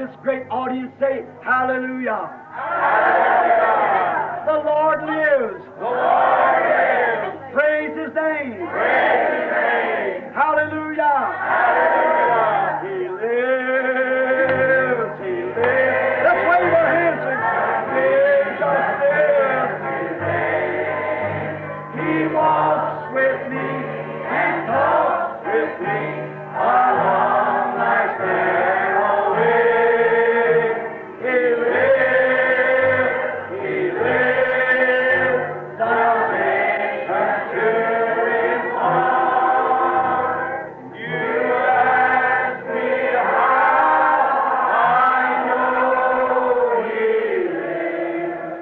this great audience say, Hallelujah. Hallelujah. The Lord lives. The Lord lives. Praise His name. Praise His name. Hallelujah. Hallelujah. He lives. He lives. Let's wave our hands and He walks with me and talks with me along life's narrow way. He lives, salvation to His heart. You ask me how I know He lives.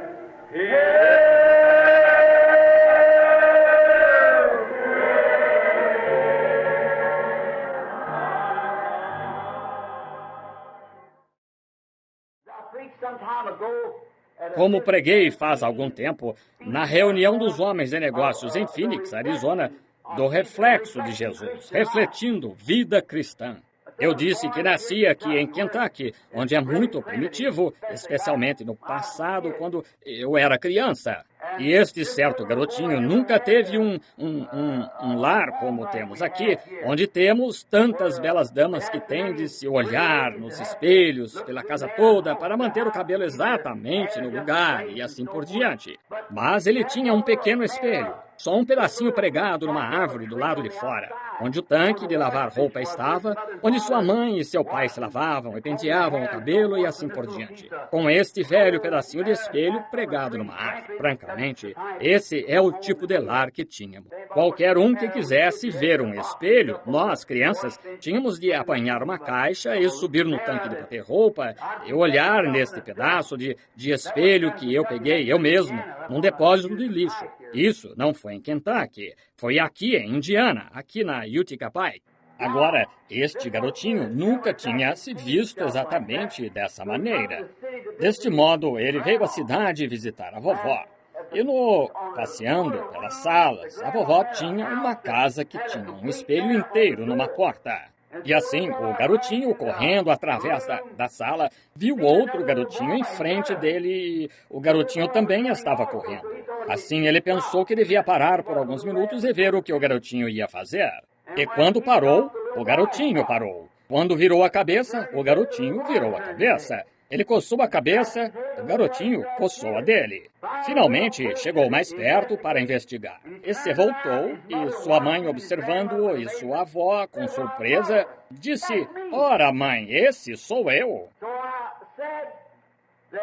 Como preguei faz algum tempo na reunião dos homens de negócios em Phoenix, Arizona, do reflexo de Jesus, refletindo vida cristã. Eu disse que nasci aqui em Kentucky, onde é muito primitivo, especialmente no passado, quando eu era criança. E este certo garotinho nunca teve um lar como temos aqui, onde temos tantas belas damas que têm de se olhar nos espelhos pela casa toda para manter o cabelo exatamente no lugar e assim por diante. Mas ele tinha um pequeno espelho, só um pedacinho pregado numa árvore do lado de fora, onde o tanque de lavar roupa estava, onde sua mãe e seu pai se lavavam e penteavam o cabelo e assim por diante. Com este velho pedacinho de espelho pregado numa árvore. Francamente, esse é o tipo de lar que tínhamos. Qualquer um que quisesse ver um espelho, nós, crianças, tínhamos de apanhar uma caixa e subir no tanque de bater roupa e olhar neste pedaço de espelho que eu peguei eu mesmo, num depósito de lixo. Isso não foi em Kentucky, foi aqui em Indiana, aqui na Utica Pike. Agora, este garotinho nunca tinha se visto exatamente dessa maneira. Deste modo, ele veio à cidade visitar a vovó. E passeando pelas salas, a vovó tinha uma casa que tinha um espelho inteiro numa porta. E assim, o garotinho, correndo através da sala, viu outro garotinho em frente dele e o garotinho também estava correndo. Assim, ele pensou que devia parar por alguns minutos e ver o que o garotinho ia fazer. E quando parou, o garotinho parou. Quando virou a cabeça, o garotinho virou a cabeça. Ele coçou a cabeça, o garotinho coçou a dele. Finalmente, chegou mais perto para investigar. E se voltou, e sua mãe, observando-o, e sua avó, com surpresa, disse, "Ora, mãe, esse sou eu."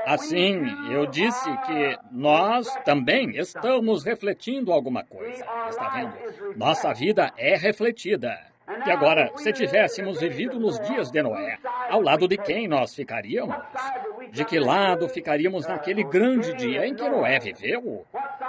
Assim, eu disse que nós também estamos refletindo alguma coisa. Está vendo? Nossa vida é refletida. E agora, se tivéssemos vivido nos dias de Noé, ao lado de quem nós ficaríamos? De que lado ficaríamos naquele grande dia em que Noé viveu?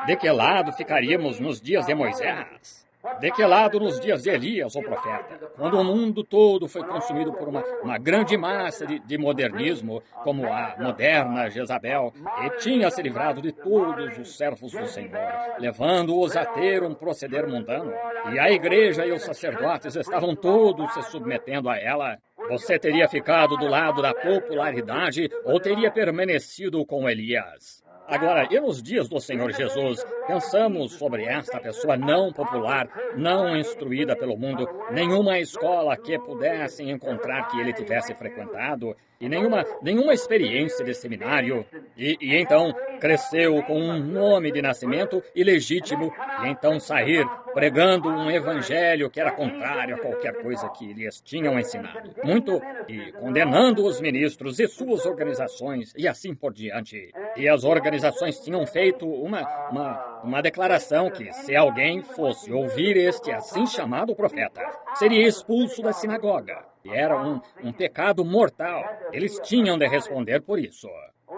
De que lado ficaríamos nos dias de Moisés? De que lado nos dias de Elias, o profeta, quando o mundo todo foi consumido por uma grande massa de modernismo, como a moderna Jezabel, e tinha se livrado de todos os servos do Senhor, levando-os a ter um proceder mundano, e a igreja e os sacerdotes estavam todos se submetendo a ela? Você teria ficado do lado da popularidade ou teria permanecido com Elias? Agora, e nos dias do Senhor Jesus, pensamos sobre esta pessoa não popular, não instruída pelo mundo, nenhuma escola que pudessem encontrar que ele tivesse frequentado, e nenhuma experiência de seminário. E então cresceu com um nome de nascimento ilegítimo, e então sair pregando um evangelho que era contrário a qualquer coisa que lhes tinham ensinado. Muito, e condenando os ministros e suas organizações, e assim por diante. E as organizações tinham feito uma declaração que, se alguém fosse ouvir este assim chamado profeta, seria expulso da sinagoga. E era um pecado mortal. Eles tinham de responder por isso.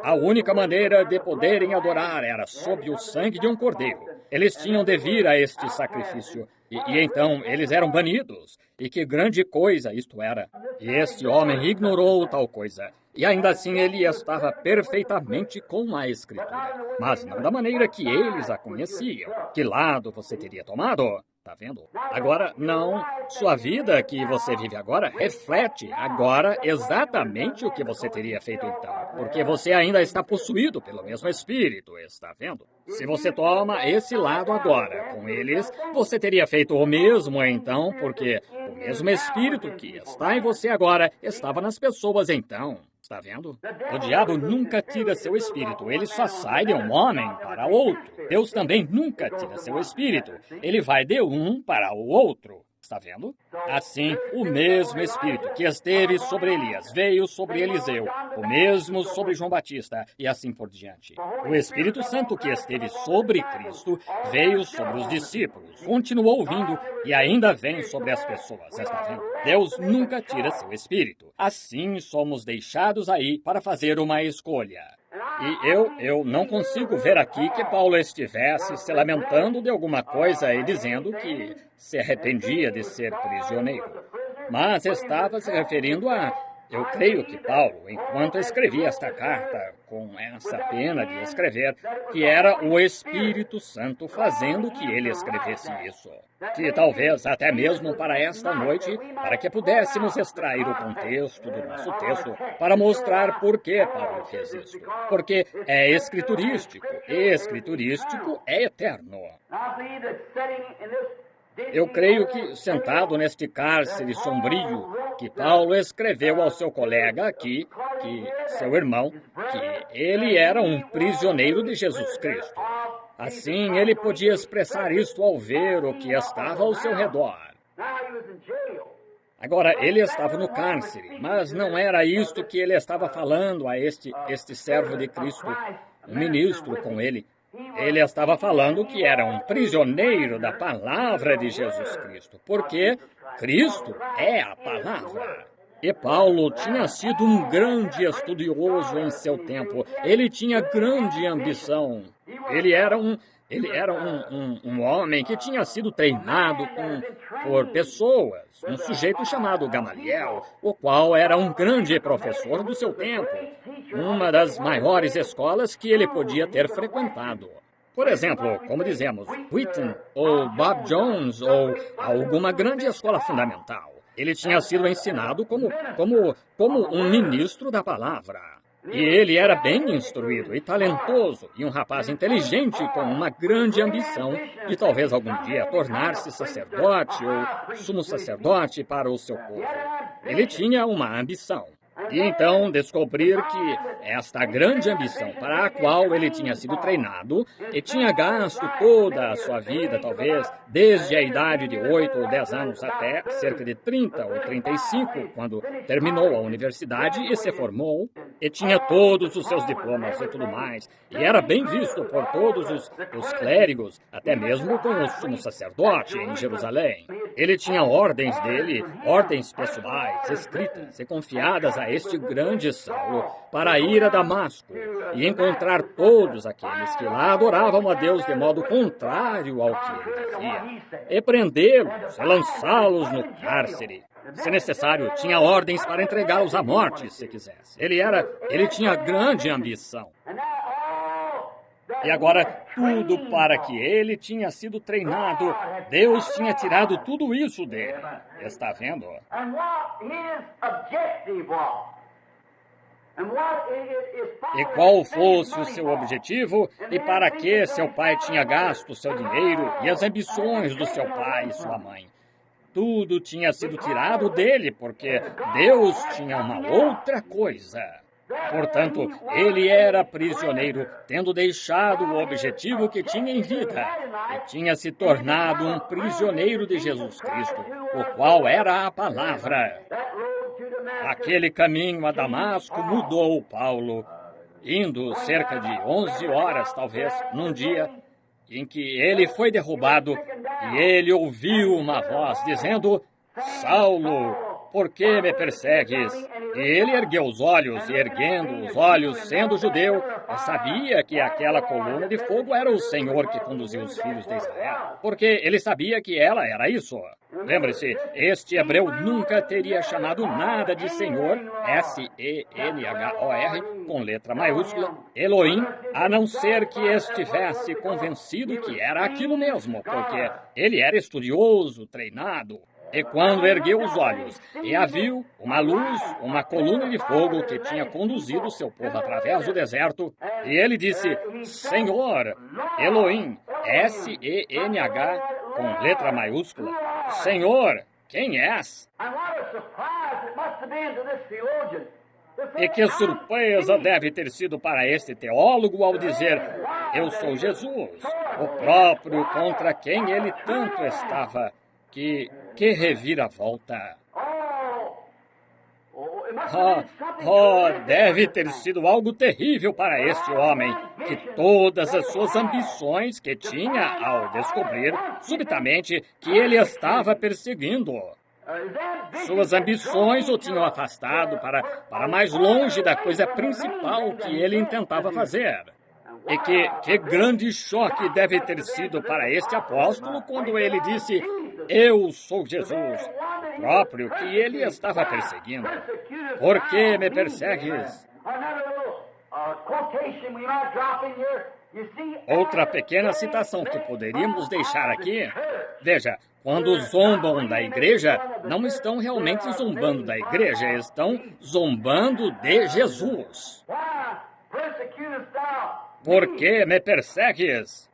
A única maneira de poderem adorar era sob o sangue de um cordeiro. Eles tinham de vir a este sacrifício. E então eles eram banidos. E que grande coisa isto era. E este homem ignorou tal coisa. E ainda assim ele estava perfeitamente com a Escritura. Mas não da maneira que eles a conheciam. Que lado você teria tomado? Está vendo? Agora, não, sua vida que você vive agora reflete agora exatamente o que você teria feito então, porque você ainda está possuído pelo mesmo Espírito, está vendo? Se você toma esse lado agora com eles, você teria feito o mesmo então, porque o mesmo Espírito que está em você agora estava nas pessoas então. Está vendo? O diabo nunca tira seu espírito, ele só sai de um homem para outro. Deus também nunca tira seu espírito, ele vai de um para o outro. Está vendo? Assim, o mesmo Espírito que esteve sobre Elias veio sobre Eliseu, o mesmo sobre João Batista e assim por diante. O Espírito Santo que esteve sobre Cristo veio sobre os discípulos, continuou vindo e ainda vem sobre as pessoas. Está vendo? Deus nunca tira seu Espírito. Assim, somos deixados aí para fazer uma escolha. E eu não consigo ver aqui que Paulo estivesse se lamentando de alguma coisa e dizendo que se arrependia de ser prisioneiro. Mas estava se referindo a... Eu creio que Paulo, enquanto escrevia esta carta, com essa pena de escrever, que era o Espírito Santo fazendo que ele escrevesse isso. Que talvez até mesmo para esta noite, para que pudéssemos extrair o contexto do nosso texto, para mostrar por que Paulo fez isso. Porque é escriturístico, e escriturístico é eterno. Eu creio que, sentado neste cárcere sombrio, que Paulo escreveu ao seu colega aqui, seu irmão, que ele era um prisioneiro de Jesus Cristo. Assim, ele podia expressar isto ao ver o que estava ao seu redor. Agora, ele estava no cárcere, mas não era isto que ele estava falando a este servo de Cristo, um ministro com ele. Ele estava falando que era um prisioneiro da palavra de Jesus Cristo, porque Cristo é a palavra. E Paulo tinha sido um grande estudioso em seu tempo. Ele tinha grande ambição. Ele era um homem que tinha sido treinado por pessoas, um sujeito chamado Gamaliel, o qual era um grande professor do seu tempo, uma das maiores escolas que ele podia ter frequentado. Por exemplo, como dizemos, Wheaton, ou Bob Jones, ou alguma grande escola fundamental. Ele tinha sido ensinado como um ministro da palavra. E ele era bem instruído e talentoso, e um rapaz inteligente com uma grande ambição de talvez algum dia tornar-se sacerdote ou sumo sacerdote para o seu povo. Ele tinha uma ambição. E então descobrir que esta grande ambição para a qual ele tinha sido treinado e tinha gasto toda a sua vida, talvez desde a idade de 8 ou 10 anos até cerca de 30 ou 35, quando terminou a universidade e se formou, e tinha todos os seus diplomas e tudo mais, e era bem visto por todos os clérigos, até mesmo com o sumo sacerdote em Jerusalém. Ele tinha ordens dele, ordens pessoais, escritas e confiadas a este grande Saulo para ir a Damasco e encontrar todos aqueles que lá adoravam a Deus de modo contrário ao que ele dizia, e prendê-los e lançá-los no cárcere. Se necessário, tinha ordens para entregá-los à morte, se quisesse. Ele tinha grande ambição. E agora, tudo para que ele tinha sido treinado, Deus tinha tirado tudo isso dele. Está vendo? E qual fosse o seu objetivo e para que seu pai tinha gasto seu dinheiro e as ambições do seu pai e sua mãe. Tudo tinha sido tirado dele porque Deus tinha uma outra coisa. Portanto, ele era prisioneiro, tendo deixado o objetivo que tinha em vida, e tinha se tornado um prisioneiro de Jesus Cristo, o qual era a palavra. Aquele caminho a Damasco mudou Paulo, indo cerca de 11 horas, talvez, num dia em que ele foi derrubado, e ele ouviu uma voz dizendo: Saulo, por que me persegues? E ele ergueu os olhos, e erguendo os olhos, sendo judeu, sabia que aquela coluna de fogo era o Senhor que conduziu os filhos de Israel, porque ele sabia que ela era isso. Lembre-se, este hebreu nunca teria chamado nada de Senhor, S-E-N-H-O-R, com letra maiúscula, Elohim, a não ser que estivesse convencido que era aquilo mesmo, porque ele era estudioso, treinado. E quando ergueu os olhos e a viu, uma luz, uma coluna de fogo que tinha conduzido seu povo através do deserto, e ele disse, Senhor, Elohim, S-E-N-H, com letra maiúscula, Senhor, quem és? E que surpresa deve ter sido para este teólogo ao dizer, eu sou Jesus, o próprio contra quem ele tanto estava. Que reviravolta! Deve ter sido algo terrível para este homem, que todas as suas ambições que tinha ao descobrir, subitamente, que ele estava perseguindo. Suas ambições o tinham afastado para mais longe da coisa principal que ele intentava fazer. E que grande choque deve ter sido para este apóstolo quando ele disse, eu sou Jesus, próprio que ele estava perseguindo. Por que me persegues? Outra pequena citação que poderíamos deixar aqui. Veja, quando zombam da igreja, não estão realmente zombando da igreja, estão zombando de Jesus. Por que me persegues?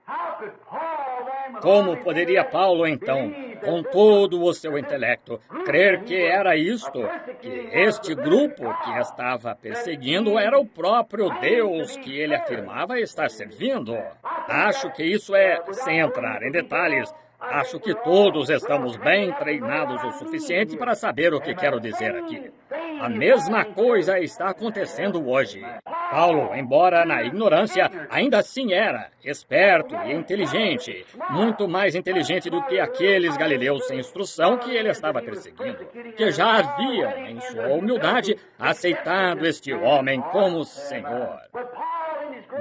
Como poderia Paulo, então, com todo o seu intelecto, crer que era isto, que este grupo que estava perseguindo era o próprio Deus que ele afirmava estar servindo? Acho que isso é, sem entrar em detalhes, acho que todos estamos bem treinados o suficiente para saber o que quero dizer aqui. A mesma coisa está acontecendo hoje. Paulo, embora na ignorância, ainda assim era esperto e inteligente, muito mais inteligente do que aqueles galileus sem instrução que ele estava perseguindo, que já haviam, em sua humildade, aceitado este homem como Senhor.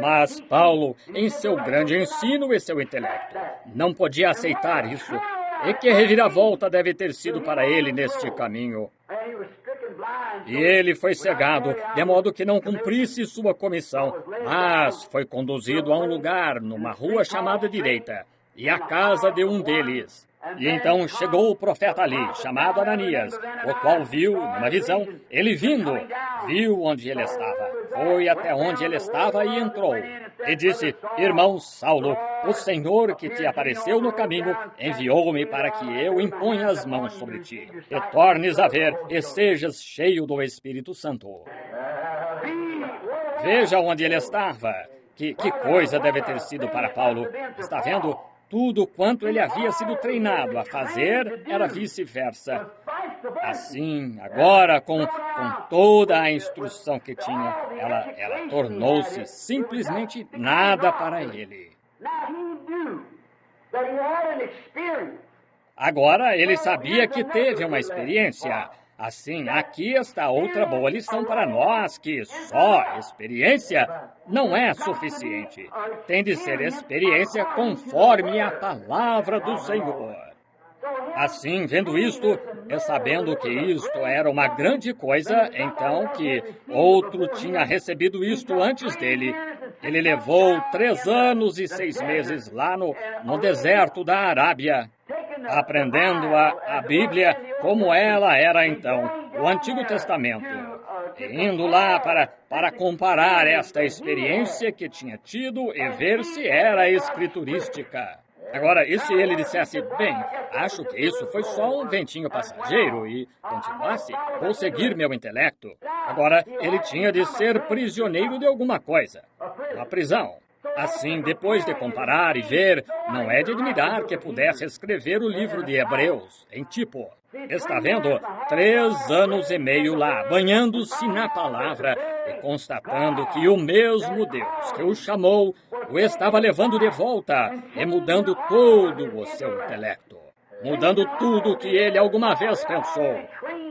Mas Paulo, em seu grande ensino e seu intelecto, não podia aceitar isso. E que reviravolta deve ter sido para ele neste caminho. E ele foi cegado, de modo que não cumprisse sua comissão, mas foi conduzido a um lugar, numa rua chamada Direita, e à casa de um deles. E então chegou o profeta ali, chamado Ananias, o qual viu, numa visão, ele vindo, viu onde ele estava, foi até onde ele estava e entrou. E disse, irmão Saulo, o Senhor que te apareceu no caminho enviou-me para que eu imponha as mãos sobre ti, e tornes a ver e sejas cheio do Espírito Santo. Veja onde ele estava. Que coisa deve ter sido para Paulo. Está vendo? Tudo quanto ele havia sido treinado a fazer era vice-versa. Assim, agora, com toda a instrução que tinha, ela tornou-se simplesmente nada para ele. Agora, ele sabia que teve uma experiência. Assim, aqui está outra boa lição para nós, que só experiência não é suficiente. Tem de ser experiência conforme a palavra do Senhor. Assim, vendo isto, e sabendo que isto era uma grande coisa, então que outro tinha recebido isto antes dele, ele levou 3 anos e 6 meses lá no deserto da Arábia, aprendendo a Bíblia como ela era então, o Antigo Testamento, e indo lá para comparar esta experiência que tinha tido e ver se era escriturística. Agora, e se ele dissesse, bem, acho que isso foi só um ventinho passageiro e continuasse, vou seguir meu intelecto. Agora, ele tinha de ser prisioneiro de alguma coisa, uma prisão. Assim, depois de comparar e ver, não é de admirar que pudesse escrever o livro de Hebreus, em tipo. Está vendo? 3 anos e meio lá, banhando-se na palavra e constatando que o mesmo Deus que o chamou, o estava levando de volta e mudando todo o seu intelecto. Mudando tudo o que ele alguma vez pensou.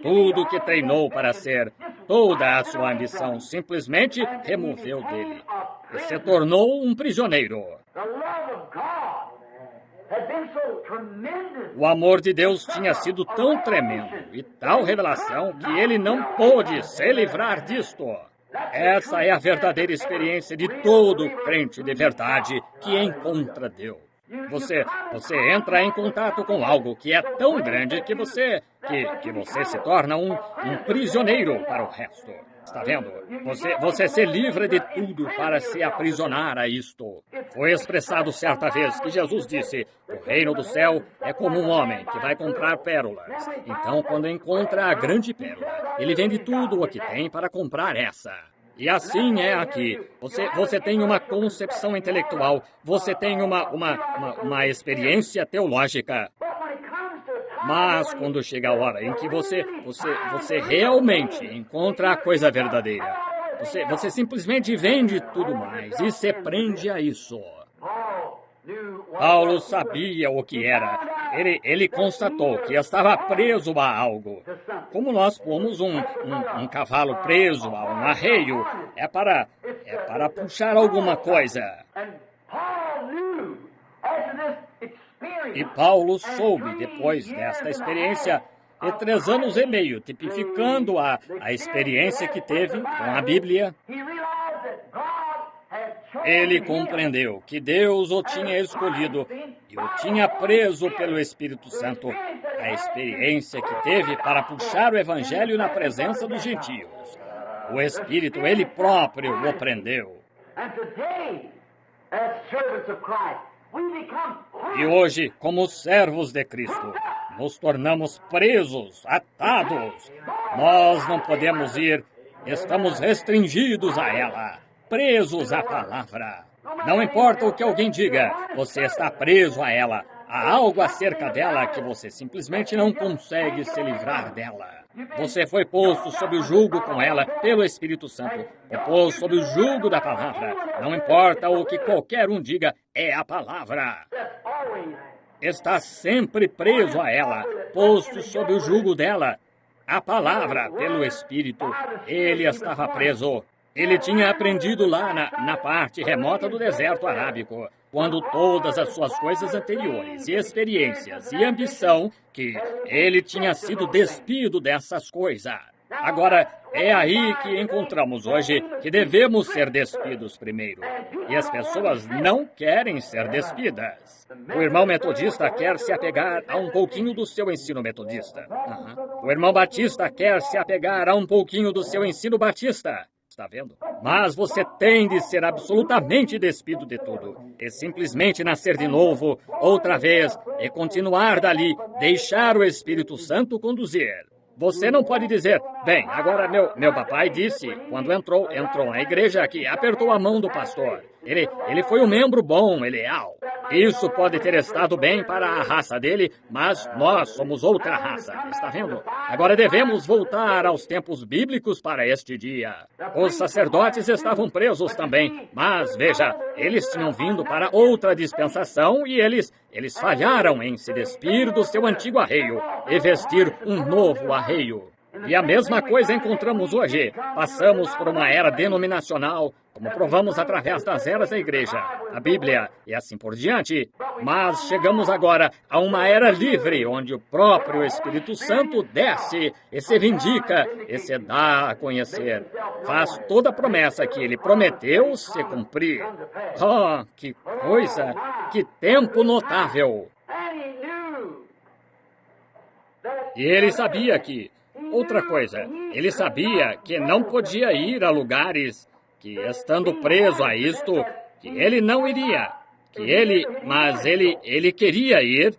Tudo que treinou para ser, toda a sua ambição, simplesmente removeu dele e se tornou um prisioneiro. O amor de Deus tinha sido tão tremendo e tal revelação que ele não pôde se livrar disto. Essa é a verdadeira experiência de todo crente de verdade que encontra Deus. Você entra em contato com algo que é tão grande que você se torna um prisioneiro para o resto. Está vendo? Você se livra de tudo para se aprisionar a isto. Foi expressado certa vez que Jesus disse: o reino do céu é como um homem que vai comprar pérolas. Então, quando encontra a grande pérola, ele vende tudo o que tem para comprar essa. E assim é aqui. Você tem uma concepção intelectual, você tem uma experiência teológica. Mas quando chega a hora em que você realmente encontra a coisa verdadeira, você simplesmente vende tudo mais e se prende a isso. Paulo sabia o que era. Ele constatou que estava preso a algo. Como nós pomos um cavalo preso a um arreio, é para puxar alguma coisa. E Paulo soube, depois desta experiência, de 3 anos e meio, tipificando a experiência que teve com a Bíblia, ele compreendeu que Deus o tinha escolhido e o tinha preso pelo Espírito Santo, a experiência que teve para puxar o Evangelho na presença dos gentios. O Espírito, ele próprio, o prendeu. E hoje, como servos de Cristo, nos tornamos presos, atados. Nós não podemos ir, estamos restringidos a ela, presos à palavra. Não importa o que alguém diga, você está preso a ela. Há algo acerca dela que você simplesmente não consegue se livrar dela. Você foi posto sob o jugo com ela pelo Espírito Santo. Foi posto sob o jugo da palavra. Não importa o que qualquer um diga, é a palavra. Está sempre preso a ela, posto sob o jugo dela. A palavra, pelo Espírito, ele estava preso. Ele tinha aprendido lá na parte remota do deserto arábico, quando todas as suas coisas anteriores e experiências e ambição, que ele tinha sido despido dessas coisas. Agora, é aí que encontramos hoje que devemos ser despidos primeiro. E as pessoas não querem ser despidas. O irmão metodista quer se apegar a um pouquinho do seu ensino metodista. O irmão batista quer se apegar a um pouquinho do seu ensino batista. Está vendo? Mas você tem de ser absolutamente despido de tudo. E simplesmente nascer de novo, outra vez, e continuar dali, deixar o Espírito Santo conduzir. Você não pode dizer, bem, agora meu papai disse, quando entrou na igreja aqui, apertou a mão do pastor. Ele foi um membro bom, leal. Isso pode ter estado bem para a raça dele, mas nós somos outra raça, está vendo? Agora devemos voltar aos tempos bíblicos para este dia. Os sacerdotes estavam presos também, mas veja, eles tinham vindo para outra dispensação e eles falharam em se despir do seu antigo arreio e vestir um novo arreio. E a mesma coisa encontramos hoje. Passamos por uma era denominacional, como provamos através das eras da igreja, a Bíblia e assim por diante. Mas chegamos agora a uma era livre, onde o próprio Espírito Santo desce e se vindica e se dá a conhecer. Faz toda a promessa que ele prometeu se cumprir. Oh, que coisa! Que tempo notável! E ele sabia que... Outra coisa, ele sabia que não podia ir a lugares que, estando preso a isto, que ele não iria, mas ele queria ir.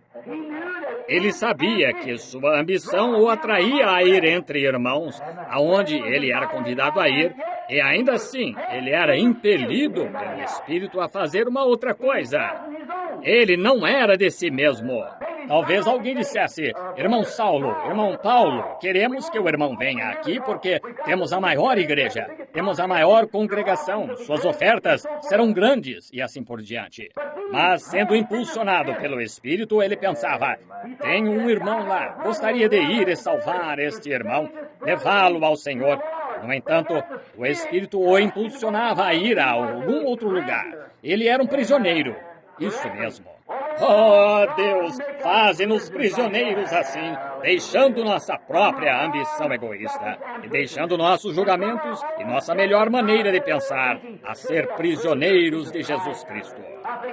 Ele sabia que sua ambição o atraía a ir entre irmãos, aonde ele era convidado a ir, e ainda assim, ele era impelido pelo Espírito a fazer uma outra coisa. Ele não era de si mesmo. Talvez alguém dissesse, irmão Saulo, irmão Paulo, queremos que o irmão venha aqui porque temos a maior igreja, temos a maior congregação, suas ofertas serão grandes e assim por diante. Mas, sendo impulsionado pelo Espírito, ele pensava, tenho um irmão lá, gostaria de ir e salvar este irmão, levá-lo ao Senhor. No entanto, o Espírito o impulsionava a ir a algum outro lugar. Ele era um prisioneiro. Isso mesmo. Oh, Deus, faze-nos prisioneiros assim, deixando nossa própria ambição egoísta e deixando nossos julgamentos e nossa melhor maneira de pensar a ser prisioneiros de Jesus Cristo.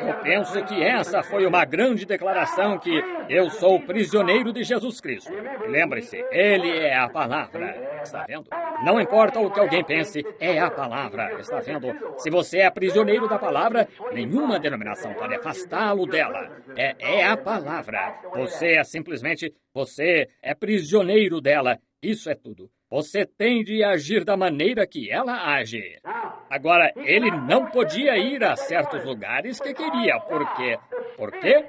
Eu penso que essa foi uma grande declaração que eu sou prisioneiro de Jesus Cristo. Lembre-se, Ele é a palavra. Está vendo? Não importa o que alguém pense, é a palavra. Está vendo? Se você é prisioneiro da palavra, nenhuma denominação pode afastá-lo dela. É a palavra. Você é prisioneiro dela. Isso é tudo. Você tem de agir da maneira que ela age. Agora, ele não podia ir a certos lugares que queria. Por quê? Por quê?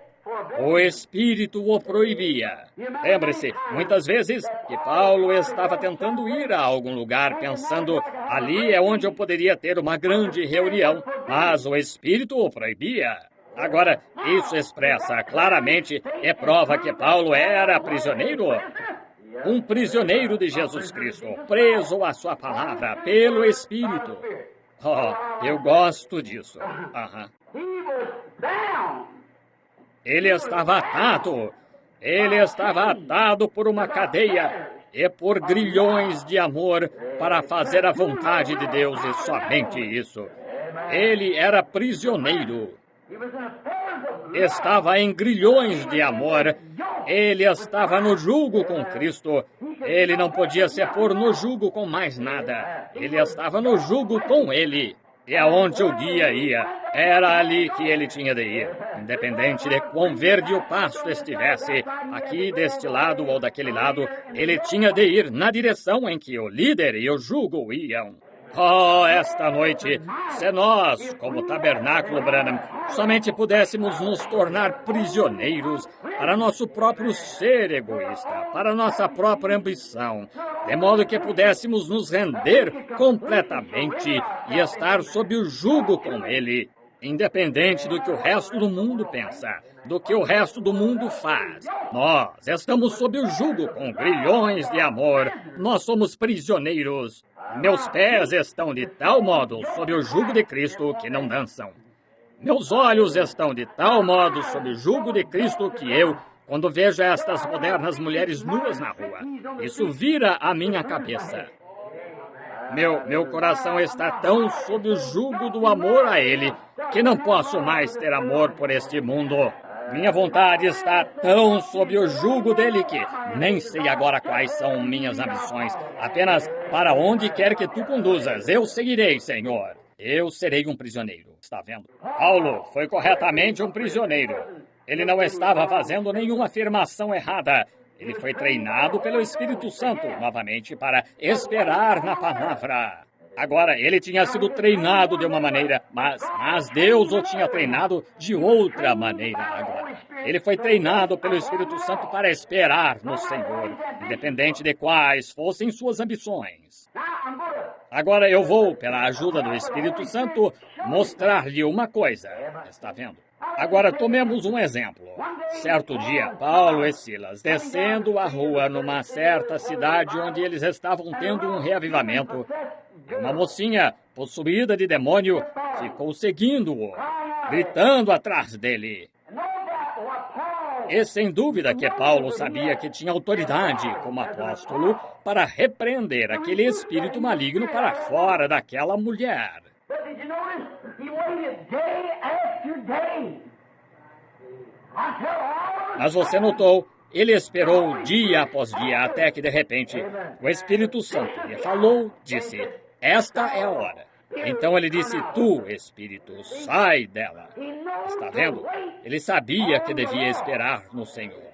O Espírito o proibia. Lembre-se, muitas vezes, que Paulo estava tentando ir a algum lugar, pensando, ali é onde eu poderia ter uma grande reunião, mas o Espírito o proibia. Agora, isso expressa claramente e prova que Paulo era prisioneiro. Um prisioneiro de Jesus Cristo, preso à sua palavra pelo Espírito. Oh, eu gosto disso. Ele estava atado. Ele estava atado por uma cadeia e por grilhões de amor para fazer a vontade de Deus e somente isso. Ele era prisioneiro. Estava em grilhões de amor. Ele estava no jugo com Cristo. Ele não podia se pôr no jugo com mais nada. Ele estava no jugo com Ele. E aonde o guia ia, era ali que ele tinha de ir. Independente de quão verde o pasto estivesse, aqui deste lado ou daquele lado, ele tinha de ir na direção em que o líder e o jugo iam. Oh, esta noite, se nós, como Tabernáculo Branham, somente pudéssemos nos tornar prisioneiros para nosso próprio ser egoísta, para nossa própria ambição, de modo que pudéssemos nos render completamente e estar sob o jugo com Ele, independente do que o resto do mundo pensa, do que o resto do mundo faz. Nós estamos sob o jugo com grilhões de amor, nós somos prisioneiros. Meus pés estão de tal modo sob o jugo de Cristo que não dançam. Meus olhos estão de tal modo sob o jugo de Cristo que eu, quando vejo estas modernas mulheres nuas na rua, isso vira a minha cabeça. Meu coração está tão sob o jugo do amor a Ele que não posso mais ter amor por este mundo. Minha vontade está tão sob o jugo dele que nem sei agora quais são minhas ambições. Apenas para onde quer que tu conduzas, eu seguirei, Senhor. Eu serei um prisioneiro. Está vendo? Paulo foi corretamente um prisioneiro. Ele não estava fazendo nenhuma afirmação errada. Ele foi treinado pelo Espírito Santo, novamente, para esperar na palavra. Agora, ele tinha sido treinado de uma maneira, mas Deus o tinha treinado de outra maneira agora. Ele foi treinado pelo Espírito Santo para esperar no Senhor, independente de quais fossem suas ambições. Agora eu vou, pela ajuda do Espírito Santo, mostrar-lhe uma coisa. Está vendo? Agora tomemos um exemplo. Certo dia, Paulo e Silas, descendo a rua numa certa cidade onde eles estavam tendo um reavivamento, e uma mocinha, possuída de demônio, ficou seguindo-o, gritando atrás dele. E sem dúvida que Paulo sabia que tinha autoridade como apóstolo para repreender aquele espírito maligno para fora daquela mulher. Mas você notou, ele esperou dia após dia até que de repente o Espírito Santo lhe falou, disse, esta é a hora. Então ele disse, tu, Espírito, sai dela. Está vendo? Ele sabia que devia esperar no Senhor.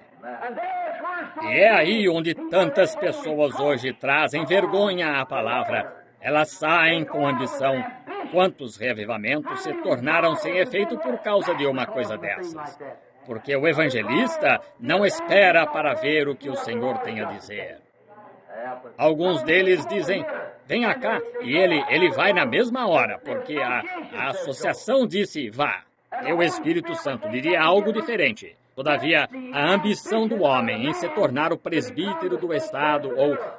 E é aí onde tantas pessoas hoje trazem vergonha à palavra. Elas saem com ambição. Quantos reavivamentos se tornaram sem efeito por causa de uma coisa dessas? porque o evangelista não espera para ver o que o Senhor tem a dizer. Alguns deles dizem, venha cá, e ele vai na mesma hora, porque a associação disse, vá. E o Espírito Santo diria algo diferente. Todavia, a ambição do homem em se tornar o presbítero do Estado,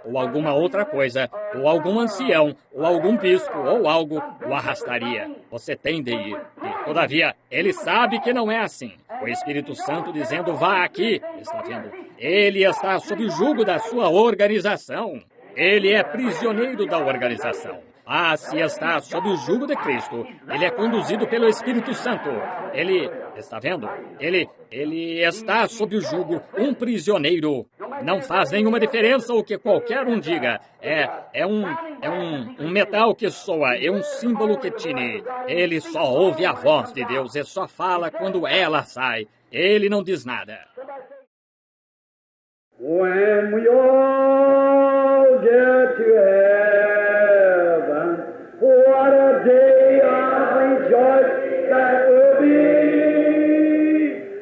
ou alguma outra coisa, ou algum ancião, ou algum bispo, ou algo, o arrastaria. Você tem de ir. E, todavia, ele sabe que não é assim. O Espírito Santo dizendo, vá aqui, está vendo? Ele está sob o jugo da sua organização. Ele é prisioneiro da organização. Ah, se está sob o jugo de Cristo, ele é conduzido pelo Espírito Santo. Ele, está vendo? Ele está sob o jugo, um prisioneiro. Não faz nenhuma diferença o que qualquer um diga. É um metal que soa, é um símbolo que tine. Ele só ouve a voz de Deus e só fala quando ela sai. Ele não diz nada. When we all get to heaven, what a day of rejoicing that will be.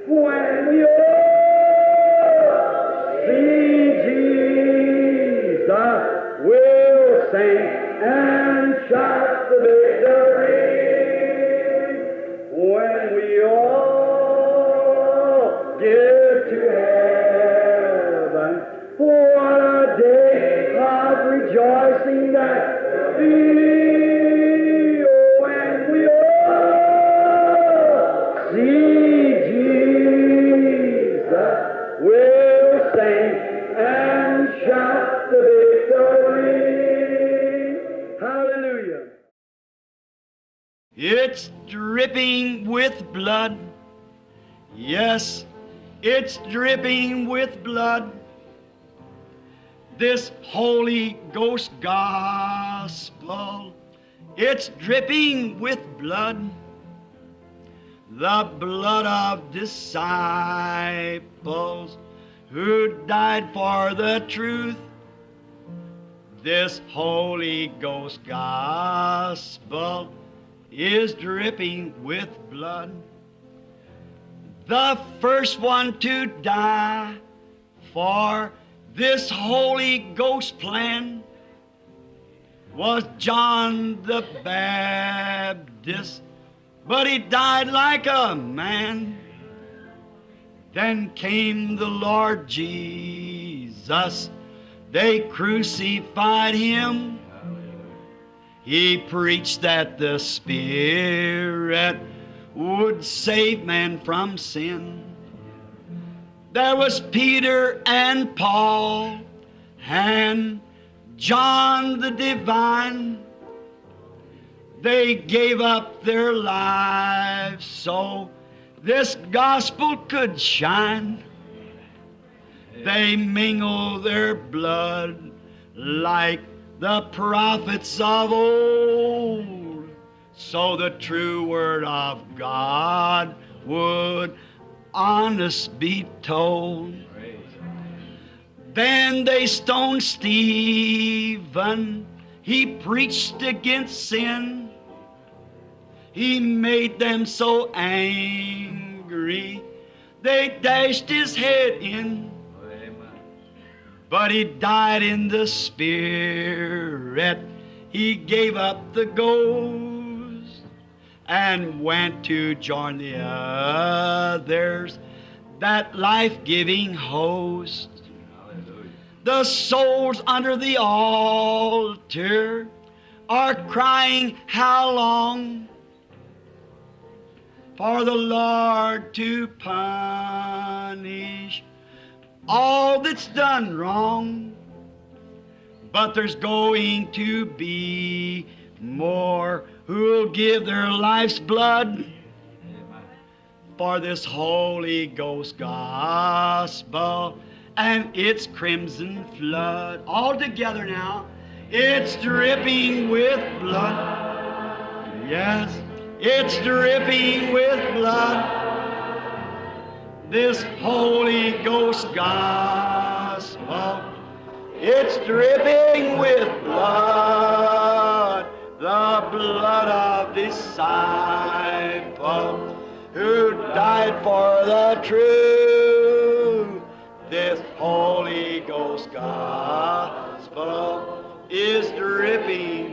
When we all see Jesus, we'll sing and shout the victory. When we all get to heaven, what a day of rejoicing that will be. When we all see Jesus, we'll sing and shout the victory. Hallelujah. It's dripping with blood. Yes, it's dripping with blood. This Holy Ghost gospel, it's dripping with blood. The blood of disciples who died for the truth. This Holy Ghost gospel is dripping with blood. The first one to die for this Holy Ghost plan was John the Baptist, but he died like a man. Then came the Lord Jesus. They crucified him. He preached that the Spirit would save man from sin. There was Peter and Paul and John the Divine. They gave up their lives so this gospel could shine. They mingled their blood like the prophets of old, so the true word of God would honest be told. Then they stoned Stephen. He preached against sin. He made them so angry, they dashed his head in. But he died in the Spirit. He gave up the ghost and went to join the others, that life-giving host. The souls under the altar are crying, how long? For the Lord to punish all that's done wrong. But there's going to be more who'll give their life's blood for this Holy Ghost gospel and its crimson flood. All together now, it's dripping with blood. Yes, it's dripping with blood. This Holy Ghost gospel, it's dripping with blood, the blood of disciples who died for the truth. This Holy Ghost gospel is dripping